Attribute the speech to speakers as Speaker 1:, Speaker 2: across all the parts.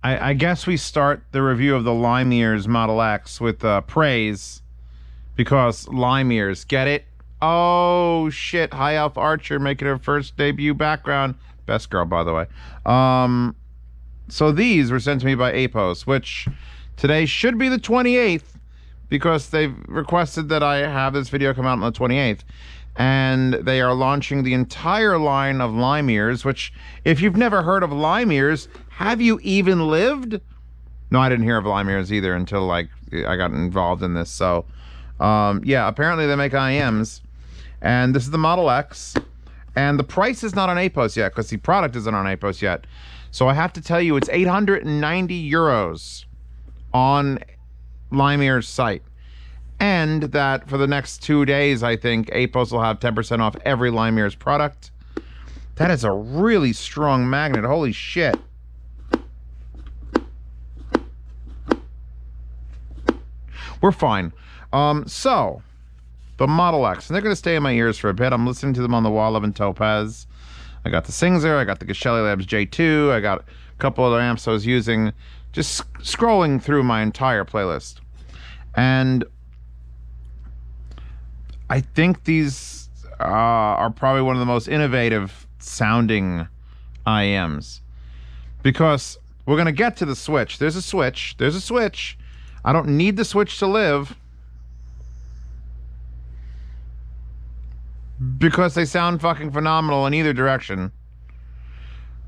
Speaker 1: I guess we start the review of the Lime Ears Model X with praise, because Lime Ears, get it? Oh shit! High Elf Archer making her first debut background. Best girl, by the way. So these were sent to me by Apos, which today should be the 28th, because they've requested that I have this video come out on the 28th. And they are launching the entire line of Lime Ears, which, if you've never heard of Lime Ears, have you even lived? No, I didn't hear of Lime Ears either until, like, I got involved in this. So, yeah, apparently they make IEMs. And this is the Model X. And the price is not on Apos yet, because the product isn't on Apos yet. So I have to tell you, it's 890 euros on Lime Ears' site. And that for the next 2 days, I think, Apos will have 10% off every Lime Ears product. That is a really strong magnet. Holy shit. We're fine. So, the Model X. And they're going to stay in my ears for a bit. I'm listening to them on the Wall 11 Topaz. I got the Singzer. I got the Geshelli Labs J2. I got a couple other amps I was using. Just scrolling through my entire playlist. And I think these are probably one of the most innovative sounding IEMs, because we're going to get to the switch. There's a switch. There's a switch. I don't need the switch to live, because they sound fucking phenomenal in either direction.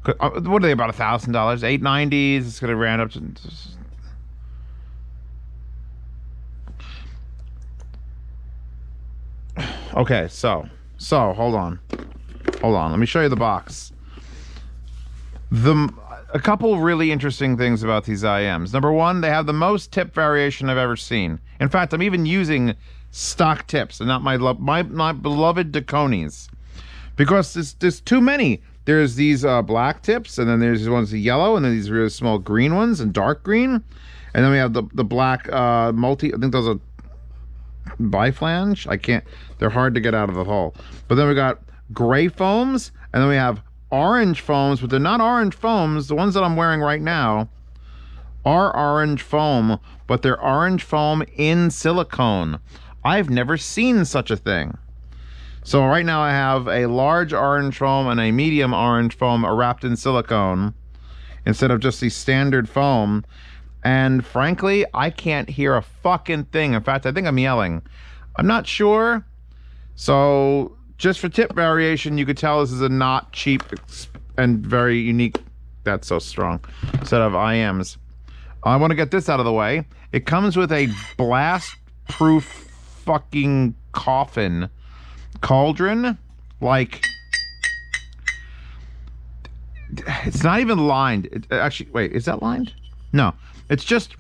Speaker 1: What are they, about $1,000? $890. It's going to round up to... Okay, so hold on. Let me show you the box. A couple really interesting things about these IEMs. Number one, they have the most tip variation I've ever seen. In fact, I'm even using stock tips and not my beloved Daconis, because there's too many. There's these black tips, and then there's these ones yellow, and then these really small green ones and dark green, and then we have the black multi. I think those are biflange. I can't, they're hard to get out of the hole. But then we got gray foams, and then we have orange foams, but they're not orange foams. The ones that I'm wearing right now are orange foam, but they're orange foam in silicone. I've never seen such a thing. So right now I have a large orange foam and a medium orange foam wrapped in silicone instead of just the standard foam. And frankly, I can't hear a fucking thing. In fact, I think I'm yelling. I'm not sure. So just for tip variation, you could tell this is a not cheap and very unique, that's so strong, set of IEMs. I want to get this out of the way. It comes with a blast-proof fucking coffin cauldron. Like, it's not even lined. Actually, wait, is that lined? No. It's just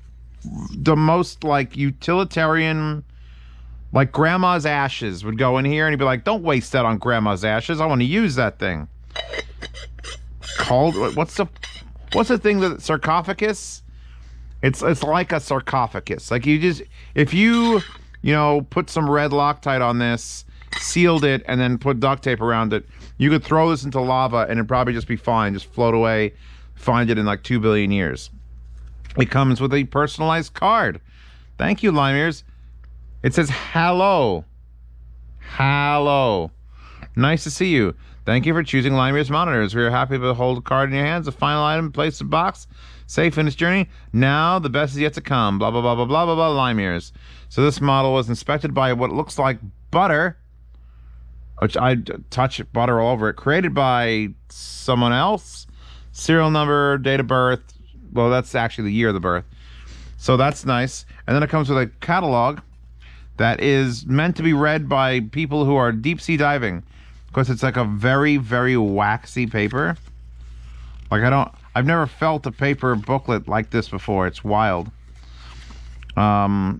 Speaker 1: the most, like, utilitarian, like grandma's ashes would go in here, and he'd be like, don't waste that on grandma's ashes. I want to use that thing. What's the thing that sarcophagus? It's like a sarcophagus. Like, if you put some red Loctite on this, sealed it, and then put duct tape around it, you could throw this into lava and it'd probably just be fine. Just float away, find it in like 2 billion years. It comes with a personalized card. Thank you, Lime Ears. It says, hello. Hello. Nice to see you. Thank you for choosing Lime Ears monitors. We are happy to hold a card in your hands, a final item, place the box, safe in its journey. Now, the best is yet to come. Blah, blah, blah, blah, blah, blah, blah, Lime Ears. So this model was inspected by what looks like butter, which I touch butter all over it, created by someone else. Serial number, date of birth. Well, that's actually the year of the birth. So that's nice. And then it comes with a catalog that is meant to be read by people who are deep sea diving, because it's like a very, very waxy paper. Like, I've never felt a paper booklet like this before. It's wild. I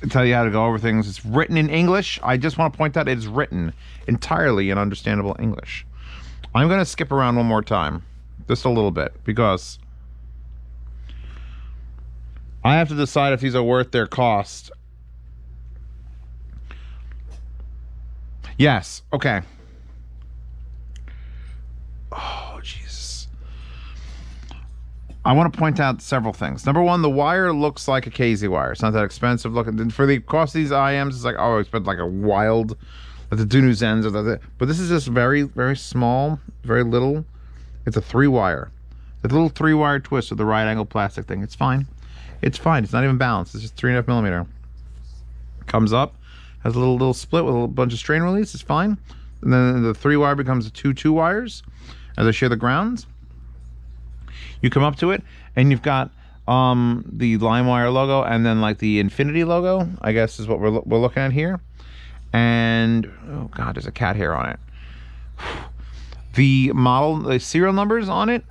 Speaker 1: tell you how to go over things. It's written in English. I just want to point out it's written entirely in understandable English. I'm going to skip around one more time, just a little bit, because I have to decide if these are worth their cost. Yes. Okay. Oh, Jesus. I want to point out several things. Number one, the wire looks like a KZ wire. It's not that expensive looking. For the cost of these IEMs, it's like, oh, I expect like a wild, like the Dunu Zens or the. But this is just very, very small, very little. It's a 3-wire. The little 3-wire twist with the right angle plastic thing. It's fine. It's fine. It's not even balanced. It's just 3.5 millimeter. Comes up, has a little split with a little bunch of strain release. It's fine. And then the 3-wire becomes a 2 wires as I share the grounds. You come up to it, and you've got the LimeWire logo, and then like the Infinity logo, I guess is what we're looking at here. And oh god, there's a cat hair on it. The serial numbers on it,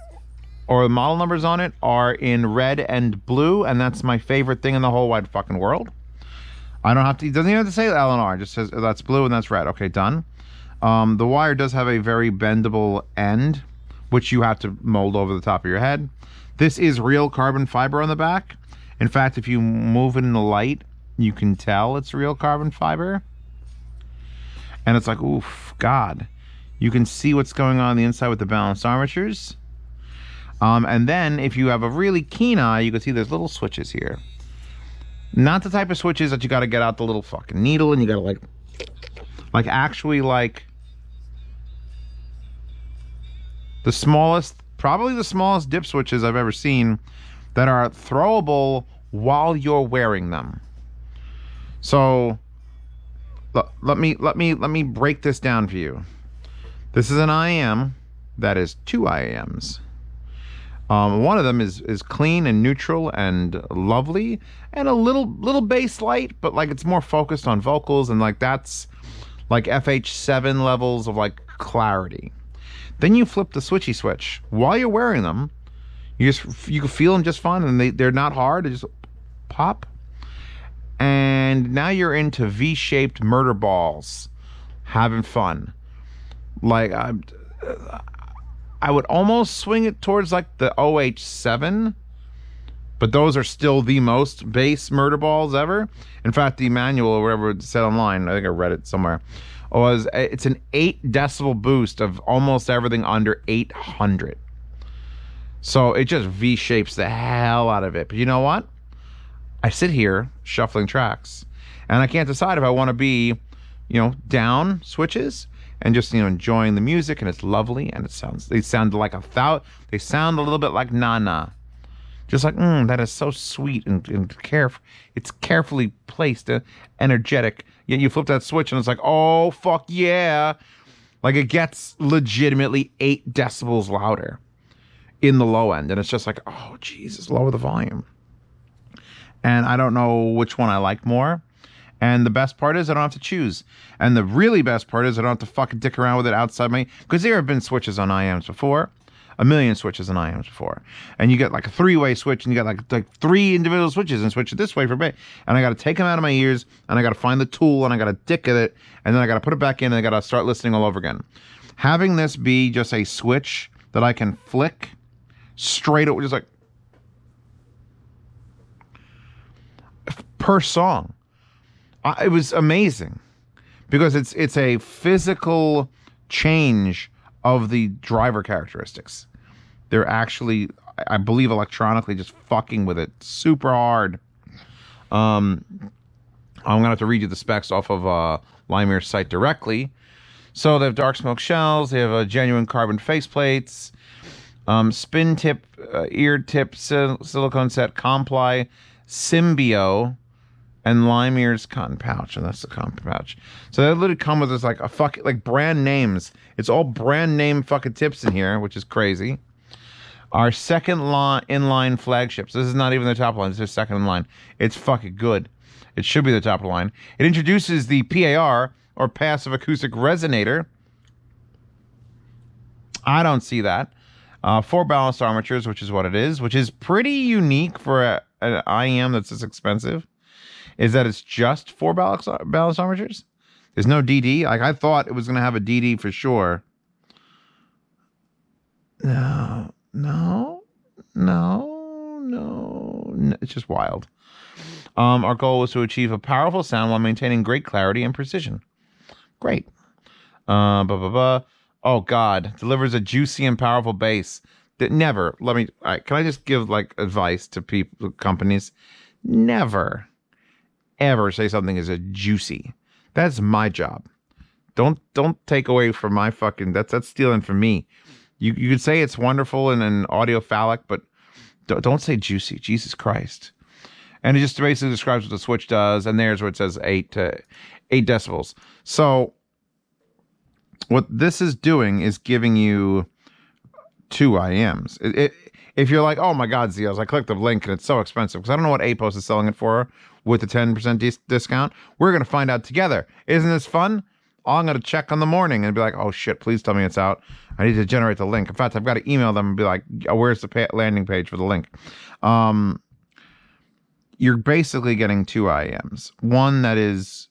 Speaker 1: or the model numbers on it, are in red and blue, and that's my favorite thing in the whole wide fucking world. I don't have to. It doesn't even have to say LNR. It just says that's blue and that's red. Okay, done. The wire does have a very bendable end, which you have to mold over the top of your head. This is real carbon fiber on the back. In fact, if you move it in the light, you can tell it's real carbon fiber. And it's like, oof, God. You can see what's going on the inside with the balanced armatures. And then, if you have a really keen eye, you can see there's little switches here. Not the type of switches that you got to get out the little fucking needle and you got to actually the smallest, probably the smallest dip switches I've ever seen that are throwable while you're wearing them. So let me break this down for you. This is an IEM that is 2 IEMs. One of them is clean and neutral and lovely and a little bass light, but like it's more focused on vocals and like that's like FH7 levels of like clarity. Then you flip the switchy switch while you're wearing them. You can feel them just fine, and they're not hard. They just pop. And now you're into V-shaped murder balls, having fun. Like I would almost swing it towards like the OH7, but those are still the most bass murder balls ever. In fact, the manual or whatever it said online, I think I read it somewhere, it's an 8 decibel boost of almost everything under 800. So it just V-shapes the hell out of it. But you know what? I sit here shuffling tracks, and I can't decide if I want to be, down switches and just enjoying the music, and it's lovely, and they sound like they sound a little bit like Nana, just like that is so sweet and it's carefully placed, energetic. Yet you flip that switch and it's like, oh fuck yeah, like it gets legitimately 8 decibels louder in the low end, and it's just like, oh Jesus, lower the volume. And I don't know which one I like more. And the best part is I don't have to choose. And the really best part is I don't have to fucking dick around with it outside because there have been switches on IEMs before. A million switches on IEMs before. And you get like a 3-way switch, and you got like 3 individual switches, and switch it this way for me. And I got to take them out of my ears, and I got to find the tool, and I got to dick at it, and then I got to put it back in, and I got to start listening all over again. Having this be just a switch that I can flick straight up, just like per song. It was amazing because it's a physical change of the driver characteristics. They're actually, I believe, electronically just fucking with it super hard. I'm gonna have to read you the specs off of LimeWire's site directly. So they have dark smoke shells. They have genuine carbon faceplates, spin tip, ear tip, silicone set, Comply, Symbio, and LimeWire's cotton pouch, and that's the cotton pouch. So they literally come with this like brand names. It's all brand name fucking tips in here, which is crazy. Our second inline flagships. This is not even the top line. This is second in line. It's fucking good. It should be the top of the line. It introduces the PAR, or passive acoustic resonator. I don't see that. 4 balanced armatures, which is what it is, which is pretty unique for an IEM that's this expensive. Is that it's just 4 balanced armatures. There's no DD. Like I thought it was going to have a DD for sure. No. It's just wild. Our goal was to achieve a powerful sound while maintaining great clarity and precision. Great. Oh God, delivers a juicy and powerful bass. that never, can I just give like advice to people, companies? Never, ever say something is a juicy. That's my job. Don't take away from my fucking, that's stealing from me. You could say it's wonderful and audiophilic, but don't say juicy. Jesus Christ. And it just basically describes what the switch does. And there's where it says 8 decibels. So what this is doing is giving you 2 IEMs. If you're like, oh my God, Zios, I clicked the link and it's so expensive because I don't know what APOS is selling it for with the 10% discount. We're going to find out together. Isn't this fun? I'm going to check on the morning and be like, oh shit, please tell me it's out. I need to generate the link. In fact, I've got to email them and be like, where's the landing page for the link? You're basically getting 2 IEMs. One that is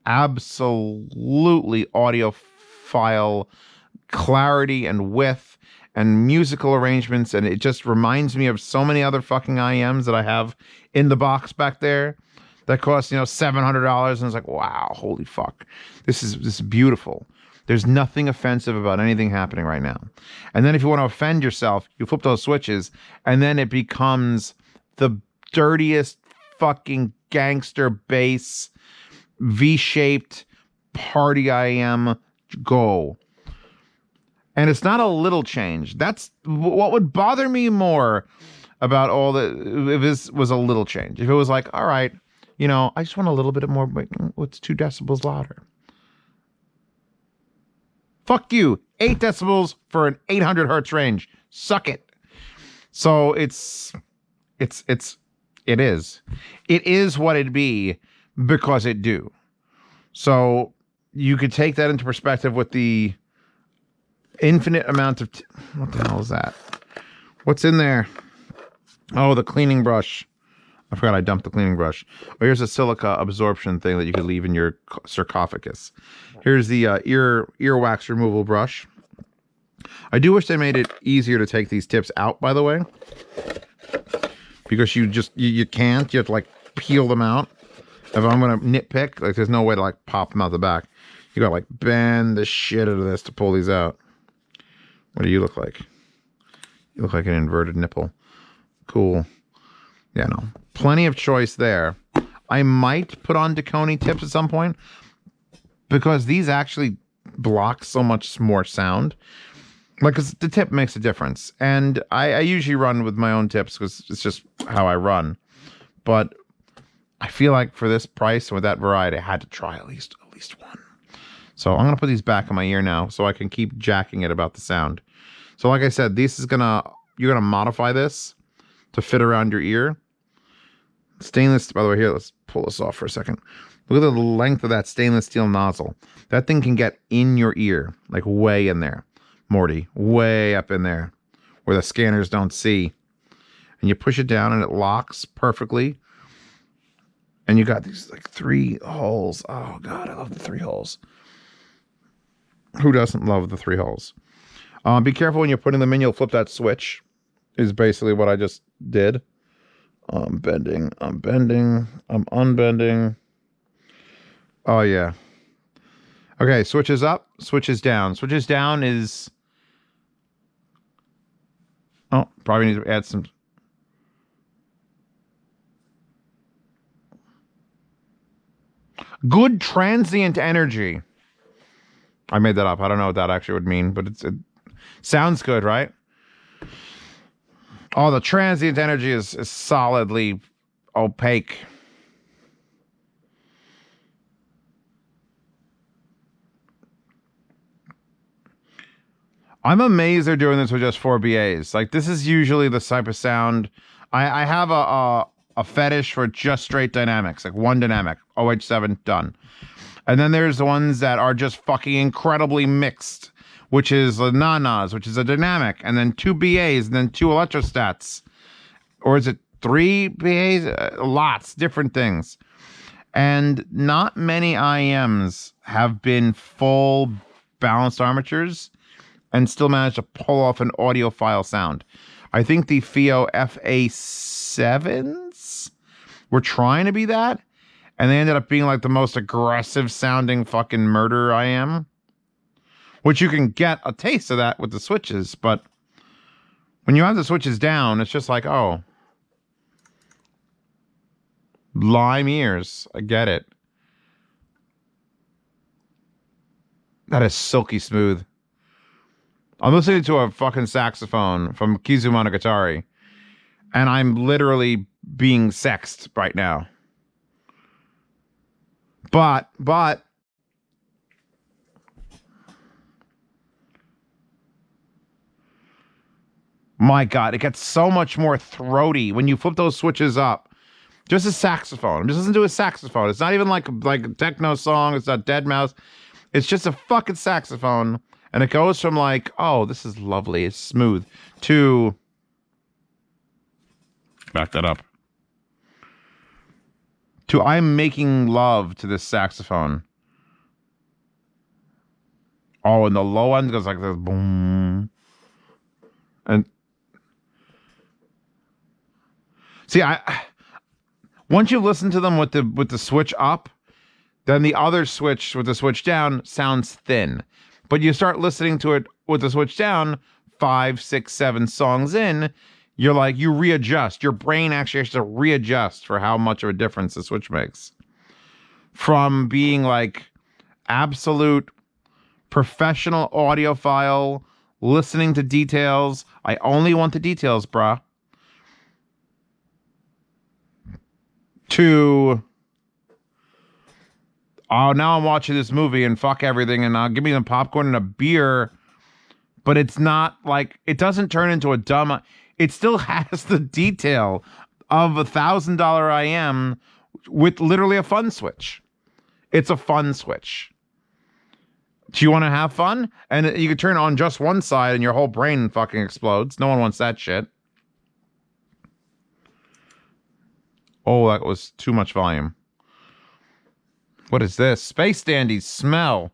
Speaker 1: absolutely audiophile clarity and width and musical arrangements, and it just reminds me of so many other fucking IEMs that I have in the box back there that cost, $700, and it's like, wow, holy fuck. This is beautiful. There's nothing offensive about anything happening right now. And then if you want to offend yourself, you flip those switches, and then it becomes the dirtiest fucking gangster bass, V-shaped party IEM go. And it's not a little change. That's what would bother me more about all if this was a little change. If it was like, all right, I just want a little bit more, what's 2 decibels louder? Fuck you. 8 decibels for an 800 hertz range. Suck it. So it is what it be because it do. So you could take that into perspective with the infinite amount of what the hell is that? What's in there? Oh, the cleaning brush. I forgot I dumped the cleaning brush. Oh, here's a silica absorption thing that you could leave in your sarcophagus. Here's the earwax removal brush. I do wish they made it easier to take these tips out, by the way, because you can't. You have to like peel them out. If I'm gonna nitpick, like there's no way to like pop them out the back. You gotta like bend the shit out of this to pull these out. What do you look like? You look like an inverted nipple. Cool. Yeah, no. Plenty of choice there. I might put on Deconi tips at some point because these actually block so much more sound. Like, 'cause the tip makes a difference. And I usually run with my own tips because it's just how I run. But I feel like for this price and with that variety, I had to try at least one. So I'm going to put these back in my ear now so I can keep jacking it about the sound. So like I said, you're going to modify this to fit around your ear. Stainless, by the way, here, let's pull this off for a second. Look at the length of that stainless steel nozzle. That thing can get in your ear, like way in there. Morty, way up in there, where the scanners don't see. And you push it down and it locks perfectly. And you got these like 3 holes. Oh God, I love the 3 holes. Who doesn't love the 3 holes? Be careful when you're putting them in, you'll flip that switch, is basically what I just did. I'm bending, I'm unbending. Oh yeah. Okay, switches up, switches down. Switches down is... Oh, probably need to add some... Good transient energy. I made that up. I don't know what that actually would mean, but it sounds good, right? Oh, the transient energy is solidly opaque. I'm amazed they're doing this with just 4 BAs. Like, this is usually the type of sound. I have a fetish for just straight dynamics, like one dynamic, OH7, done. And then there's the ones that are just fucking incredibly mixed, which is the nanas, which is a dynamic, and then 2 BAs, and then 2 electrostats. Or is it 3 BAs? Lots, different things. And not many IEMs have been full balanced armatures and still managed to pull off an audiophile sound. I think the FIO FA7s were trying to be that, and they ended up being like the most aggressive sounding fucking murder IEM. Which you can get a taste of that with the switches, but When you have the switches down, it's just like, oh, lime ears. I get it. That is silky smooth. I'm listening to a fucking saxophone from Kizu Monogatari, and I'm literally being sexed right now. But my God, it gets so much more throaty when you flip those switches up. Just a saxophone. Just listen to a saxophone. It's not even like a techno song. It's not Dead Mouse. It's just a fucking saxophone. And it goes from like, oh, this is lovely. It's smooth to... Back that up. To I'm making love to this saxophone. Oh, and the low end goes like this. Boom. And... See, once you listen to them with the switch up, then the other switch with the switch down sounds thin. But you start listening to it with the switch down, 5, 6, 7 songs in, you're like, you readjust. Your brain actually has to readjust for how much of a difference the switch makes. From being like absolute professional audiophile, listening to details. I only want the details, bruh. To, oh, now I'm watching this movie and fuck everything and give me some popcorn and a beer. But it's not like, it doesn't turn into a dumb, it still has the detail of $1,000 IEM with literally a fun switch. It's a fun switch. Do you want to have fun? And you can turn on just one side and your whole brain fucking explodes. No one wants that shit. Oh, that was too much volume. What is this? Space Dandies smell.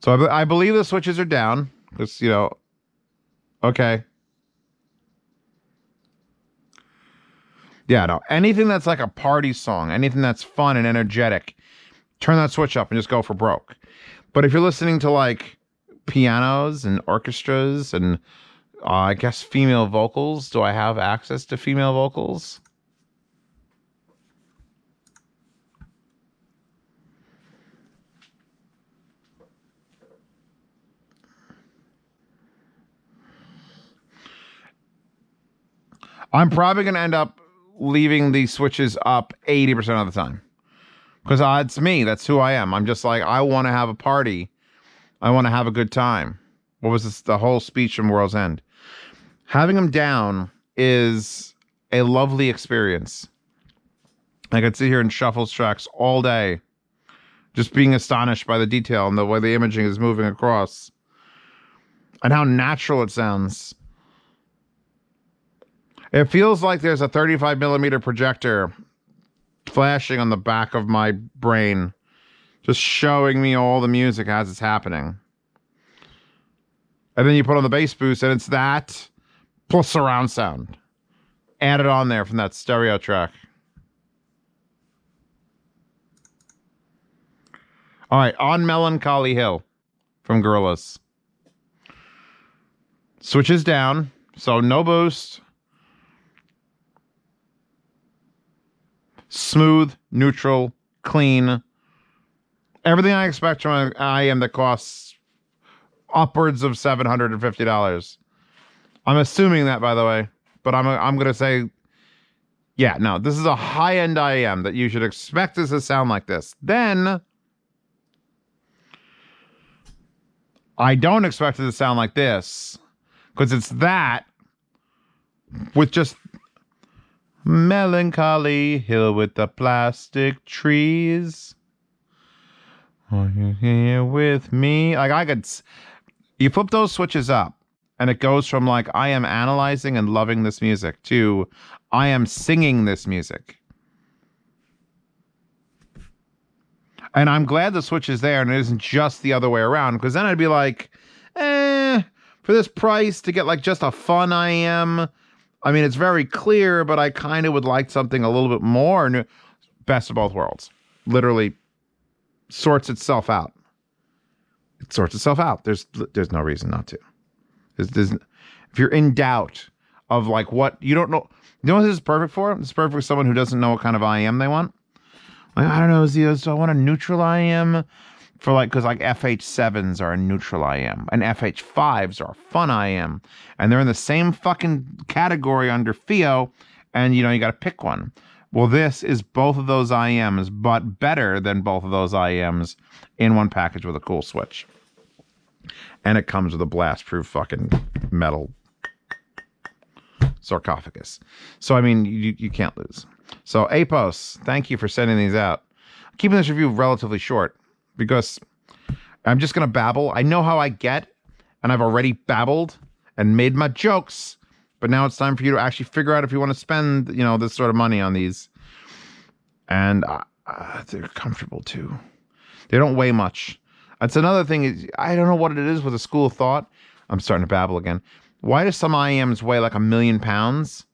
Speaker 1: So I believe the switches are down. Because, you know, okay. Yeah, no. Anything that's like a party song, anything that's fun and energetic, turn that switch up and just go for broke. But if you're listening to like pianos and orchestras and I guess female vocals, do I have access to female vocals? I'm probably going to end up leaving these switches up 80% of the time. Because it's me. That's who I am. I'm just like, I want to have a party. I want to have a good time. What was this? The whole speech from World's End. Having them down is a lovely experience. I could sit here and shuffle tracks all day. Just being astonished by the detail and the way the imaging is moving across. And how natural it sounds. It feels like there's a 35 millimeter projector flashing on the back of my brain, just showing me all the music as it's happening. And then you put on the bass boost, and it's that plus surround sound added on there from that stereo track. All right, On Melancholy Hill from Gorillaz. Switches down, so no boost. Smooth, neutral, clean. Everything I expect from an IEM that costs upwards of $750. I'm assuming that, by the way, but I'm going to say, yeah, no, this is a high-end IEM that you should expect this to sound like this. Then, I don't expect it to sound like this, because it's that with just melancholy hill with the plastic trees. Are you here with me? Like I could, you flip those switches up and it goes from like, I am analyzing and loving this music to I am singing this music. And I'm glad the switch is there and it isn't just the other way around, because then I'd be like, for this price to get like just a fun IEM. I mean, it's very clear, but I kind of would like something a little bit more new. Best of both worlds. Literally sorts itself out. it sorts itself out. There's no reason not to. If you're in doubt of like what you don't know, you know what this is perfect for? This is perfect for someone who doesn't know what kind of IEM they want. Like, I don't know, do I want a neutral IEM for like, because like FH7s are a neutral IEM and FH5s are a fun IEM, and they're in the same fucking category under FIO, and you know you got to pick one. Well, this is both of those IEMs, but better than both of those IEMs in one package with a cool switch. And it comes with a blast-proof fucking metal sarcophagus. So, I mean, you can't lose. So, Apos, thank you for sending these out. I'm keeping this review relatively short because I'm just going to babble. I know how I get, and I've already babbled and made my jokes. But now it's time for you to actually figure out if you want to spend, you know, this sort of money on these. And they're comfortable, too. They don't weigh much. That's another thing. Is I don't know what it is with a school of thought. I'm starting to babble again. Why do some IEMs weigh like 1,000,000 pounds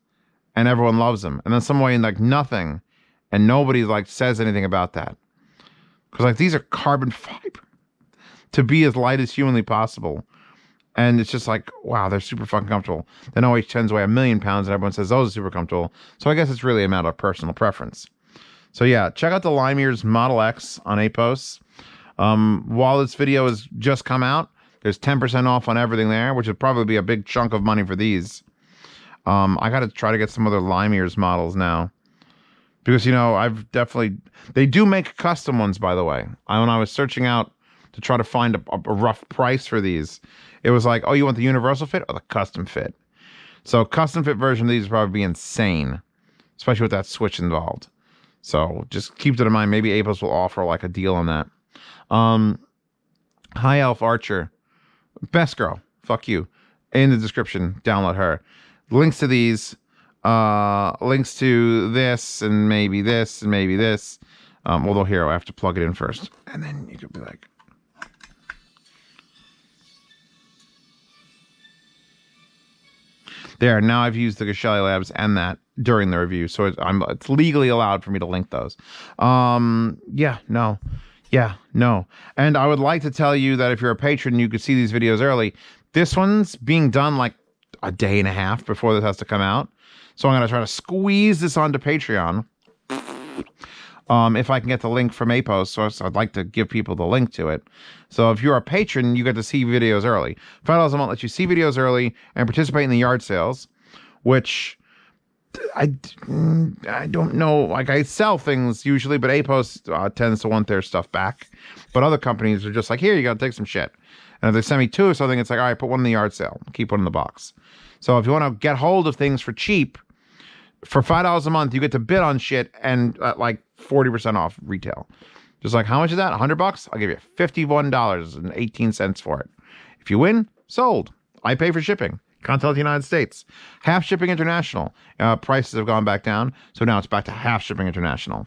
Speaker 1: and everyone loves them? And then some weigh like nothing and nobody like says anything about that? Because like these are carbon fiber to be as light as humanly possible. And it's just like, wow, they're super fucking comfortable. Then OH10s weigh 1,000,000 pounds and everyone says those are super comfortable. So I guess it's really a matter of personal preference. So yeah, check out the Limeers Model X on Apos. While this video has just come out, there's 10% off on everything there, which would probably be a big chunk of money for these. I got to try to get some other Limeers models now. Because, you know, they do make custom ones, by the way. When I was searching out to try to find a rough price for these, it was like, oh, you want the universal fit or the custom fit? So custom fit version of these would probably be insane, especially with that switch involved. So just keep that in mind. Maybe Apos will offer like a deal on that. High Elf Archer, best girl, fuck you. In the description, download her. Links to these, links to this, and maybe this, and maybe this. Although here, I have to plug it in first. And then you could be like, there, now I've used the Gashelli Labs and that during the review, so it's legally allowed for me to link those. Yeah, no. And I would like to tell you that if you're a patron, you could see these videos early. This one's being done like a day and a half before this has to come out. So I'm going to try to squeeze this onto Patreon. If I can get the link from Apos, so I'd like to give people the link to it. So if you're a patron, you get to see videos early. $5 a month lets you see videos early and participate in the yard sales, which I don't know. Like, I sell things usually, but Apos tends to want their stuff back. But other companies are just like, here, you got to take some shit. And if they send me two or something, it's like, all right, put one in the yard sale. Keep one in the box. So if you want to get hold of things for cheap, for $5 a month, you get to bid on shit and like 40% off retail. Just like, how much is that? $100? I'll give you $51.18 for it. If you win, sold. I pay for shipping. Continental United States. Half shipping international. Prices have gone back down, so now it's back to half shipping international.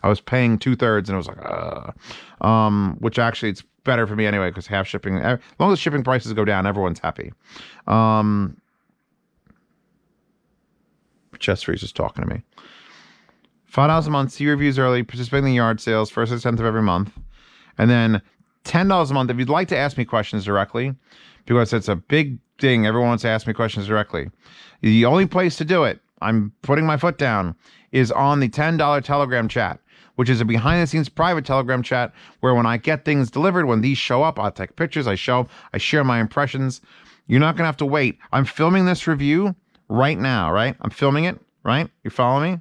Speaker 1: I was paying 2/3, and it was like, which actually it's better for me anyway because half shipping. As long as shipping prices go down, everyone's happy. Chest Freeze is talking to me. $5 a month, see reviews early, participate in the yard sales, 1st and 10th of every month. And then $10 a month if you'd like to ask me questions directly, because it's a big thing. Everyone wants to ask me questions directly. The only place to do it, I'm putting my foot down, is on the $10 Telegram chat, which is a behind-the-scenes private Telegram chat where when I get things delivered, when these show up, I'll take pictures, I share my impressions. You're not going to have to wait. I'm filming this review right now, right? I'm filming it, right? You follow me?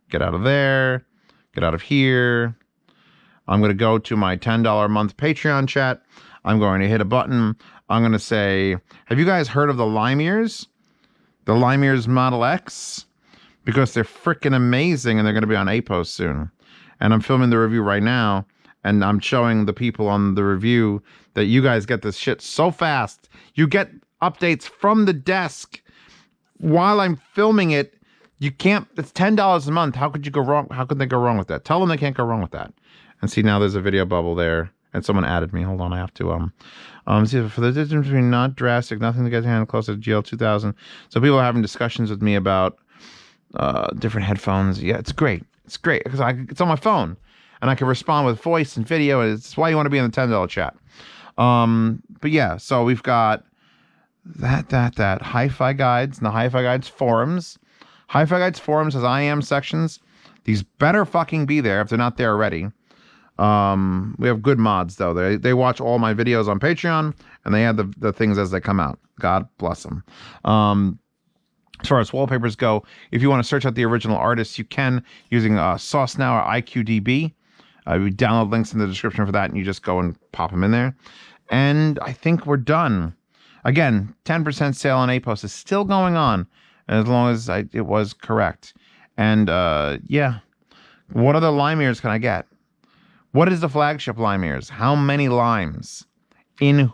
Speaker 1: Get out of there. Get out of here. I'm going to go to my $10 a month Patreon chat. I'm going to hit a button. I'm going to say, have you guys heard of the Limeers? The Limeers Model X? Because they're freaking amazing and they're going to be on Apos soon. And I'm filming the review right now. And I'm showing the people on the review that you guys get this shit so fast. You get updates from the desk while I'm filming it. You can't, it's $10 a month. How could you go wrong? How could they go wrong with that? Tell them they can't go wrong with that. And see, now there's a video bubble there. And someone added me. Hold on, I have to, see, for the difference between not drastic, nothing to get your hand close to GL 2000. So people are having discussions with me about different headphones. Yeah, it's great. It's great because it's on my phone. And I can respond with voice and video. And it's why you want to be in the $10 chat. But yeah, so we've got that Hi-Fi Guides and the Hi-Fi Guides forums. Hi-Fi Guides forums has IEM sections. These better fucking be there if they're not there already. We have good mods though. They watch all my videos on Patreon and they add the things as they come out. God bless them. As far as wallpapers go, if you want to search out the original artists, you can using Sauce Now or IQDB. We download links in the description for that, and you just go and pop them in there. And I think we're done. Again, 10% sale on APOS is still going on, as long as it was correct. And yeah, what other lime ears can I get? What is the flagship lime ears? How many limes? In